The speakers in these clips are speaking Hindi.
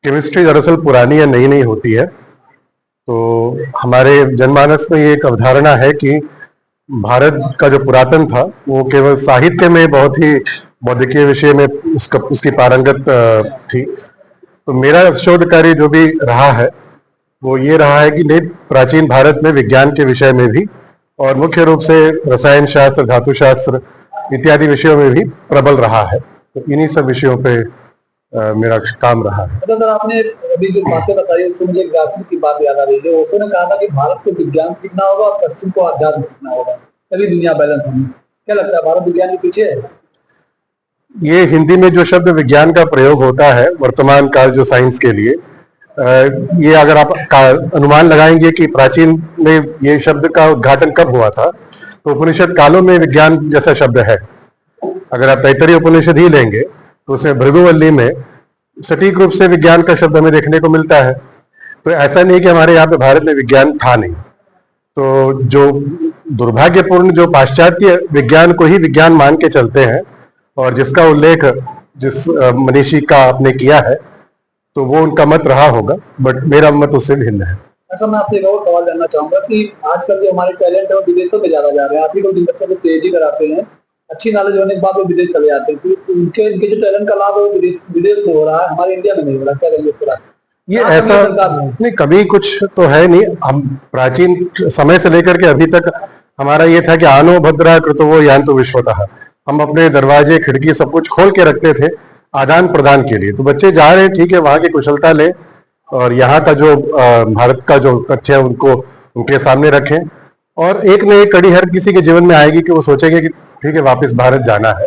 केमिस्ट्री दरअसल पुरानी या नई नहीं होती है। तो हमारे जनमानस में ये एक अवधारणा है कि भारत का जो पुरातन था वो केवल साहित्य में बहुत ही बौद्धिकीय विषय में उसकी पारंगत थी। तो मेरा शोध कार्य जो भी रहा है वो ये रहा है कि नहीं, प्राचीन भारत में विज्ञान के विषय में भी और मुख्य रूप से रसायन शास्त्र, धातु शास्त्र इत्यादि विषयों में भी प्रबल रहा है। तो इन्हीं सब विषयों पे मेरा काम रहा है। तो सर आपने अभी जो बातें बताई उससे मुझे ग्रासिम की बात याद आ रही है। ओशो ने कहा था कि भारत को विज्ञान सीखना होगा और पश्चिम को आध्यात्म सीखना होगा, तभी दुनिया बैलेंस होगी। क्या लगता है भारत विज्ञान के पीछे है? ये हिंदी में जो शब्द विज्ञान का प्रयोग होता है वर्तमान काल जो साइंस के लिए, ये अगर आप अनुमान लगाएंगे कि प्राचीन में ये शब्द का उद्घाटन कब हुआ था, तो उपनिषद कालों में विज्ञान जैसा शब्द है। अगर आप तैत्तरीय उपनिषद ही लेंगे तो उसमें भृगुवल्ली में सटीक रूप से विज्ञान का शब्द हमें देखने को मिलता है। तो ऐसा नहीं कि हमारे यहाँ पे भारत में विज्ञान था नहीं। तो जो दुर्भाग्यपूर्ण जो पाश्चात्य विज्ञान को ही विज्ञान मान के चलते हैं और जिसका उल्लेख जिस मनीषी का आपने किया है, तो वो उनका मत रहा होगा, बट मेरा मत उससे भिन्न है। अच्छा, मैं आपसे एक और सवाल जानना चाहूंगा कि आजकल जो हमारे टैलेंट है वो विदेशों में ज्यादा जा रहे हैं। आप ही लोग जिन बच्चों को पीएचडी कराते हैं, अच्छी नॉलेज होने के बाद वो विदेश चले जाते हैं, तो उनके जो टैलेंट का लाभ है वो विदेश में हो रहा है, हमारे इंडिया में नहीं हो रहा। क्या करेंगे इसके बाद? ये ऐसा नहीं, कभी कुछ तो है नहीं। हम प्राचीन समय से लेकर के अभी तक हमारा ये था कि आनो भद्रा कृतवो यान्तु विश्वतः। हम अपने दरवाजे, खिड़की सब कुछ खोल के रखते थे आदान प्रदान के लिए। तो बच्चे जा रहे हैं, ठीक है, वहां की कुशलता ले और यहाँ का जो भारत का जो तथ्य है उनको उनके सामने रखें। और एक न एक कड़ी हर किसी के जीवन में आएगी कि वो सोचेंगे कि ठीक है, वापस भारत जाना है।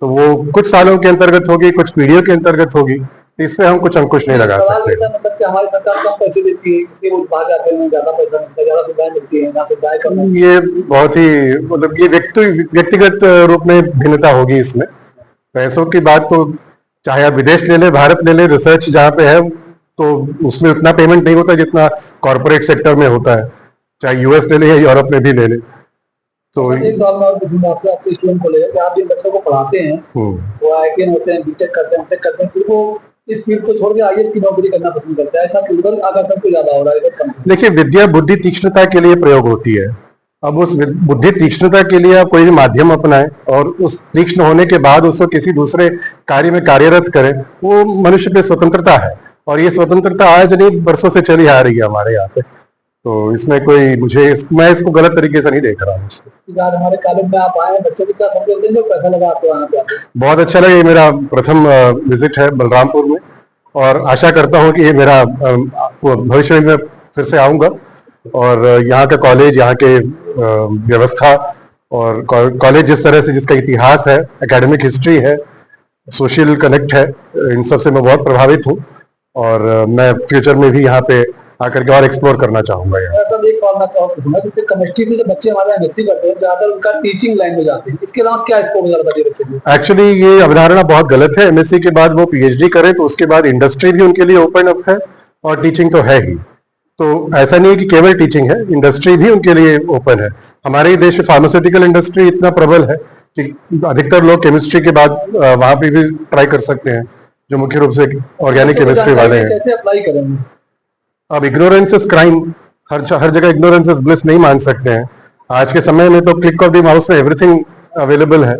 तो वो कुछ सालों के अंतर्गत होगी, कुछ पीढ़ियों के अंतर्गत होगी। इसमें हम कुछ अंकुश नहीं लगा सकते। मतलब कि हमारी सरकार कम पैसे देती है, इसलिए वो बाहर जाते हैं, ज्यादा पैसा मिलता है, ज्यादा सुविधाएं मिलती है, सुविधाएं कम। ये बहुत ही मतलब ये व्यक्तिगत रूप में भिन्नता होगी इसमें। पैसों की बात तो चाहे आप विदेश ले ले, भारत ले ले, रिसर्च जहाँ पे है तो उसमें उतना पेमेंट नहीं होता जितना कॉर्पोरेट सेक्टर में होता है, चाहे यूएस ले ले या यूरोप में भी ले ले। तो एक सवाल मैं आपसे आपके स्टूडेंट को लेकर, आप जिन बच्चों को पढ़ाते हैं वो आईटीएन होते हैं, बीटेक करते हैं, एमटेक करते हैं, फिर वो इस फील्ड को छोड़ के आईएएस की नौकरी करना पसंद करता है, ऐसा क्यों? आकर्षण को ज्यादा हो रहा है? देखिए, विद्या बुद्धि तीक्ष्णता के लिए प्रयोग होती है। अब उस बुद्धि तीक्ष्णता के लिए आप कोई भी माध्यम अपनाएं और उस तीक्ष्ण होने के बाद उसको किसी दूसरे कार्य में कार्यरत करें, वो मनुष्य पे स्वतंत्रता है। और ये स्वतंत्रता आज नहीं, बरसों से चली आ रही है हमारे यहाँ पे। तो इसमें कोई मैं इसको गलत तरीके से नहीं देख रहा हूँ। हमारे कॉलेज में आप आए, बच्चों को क्या संदेश देंगे? पैसा लगा आपको आना पे? बहुत अच्छा लगा। ये मेरा प्रथम विजिट है बलरामपुर में और आशा करता हूँ कि ये मेरा भविष्य में फिर से आऊँगा और यहाँ का कॉलेज, यहाँ के व्यवस्था और कॉलेज जिस तरह से जिसका इतिहास है, एकेडमिक हिस्ट्री है, सोशल कनेक्ट है, इन सब से मैं बहुत प्रभावित हूँ और मैं फ्यूचर में भी यहाँ पे आकर के और एक्सप्लोर करना चाहूंगा। एक सवाल मैं चाहूँगा, जैसे केमिस्ट्री के जो बच्चे हमारे एमएससी करते हैं, ज्यादातर उनका टीचिंग लाइन में जाते हैं, इसके अलावा क्या स्कोप है? एक्चुअली ये अवधारणा बहुत गलत है। एमएससी के बाद वो पीएचडी करें तो उसके बाद इंडस्ट्री भी उनके लिए ओपन अप है और टीचिंग तो है ही। तो ऐसा नहीं है कि केवल टीचिंग है, इंडस्ट्री भी उनके लिए ओपन है। हमारे देश में फार्मास्यूटिकल इंडस्ट्री इतना प्रबल है कि अधिकतर लोग केमिस्ट्री के बाद वहां पे भी ट्राई कर सकते हैं, जो मुख्य रूप से ऑर्गेनिक केमिस्ट्री वाले हैं। कैसे अप्लाई करेंगे? अब इग्नोरेंस इज क्राइम, हर जगह इग्नोरेंस इज ब्लिस नहीं मान सकते हैं। आज के समय में तो क्लिक ऑफ द माउस में एवरीथिंग अवेलेबल है।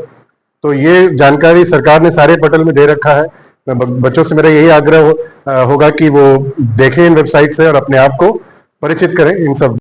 तो ये जानकारी सरकार ने सारे पटल में दे रखा है। बच्चों से मेरा यही आग्रह होगा कि वो देखें इन वेबसाइट से और अपने आप को परिचित करें इन सब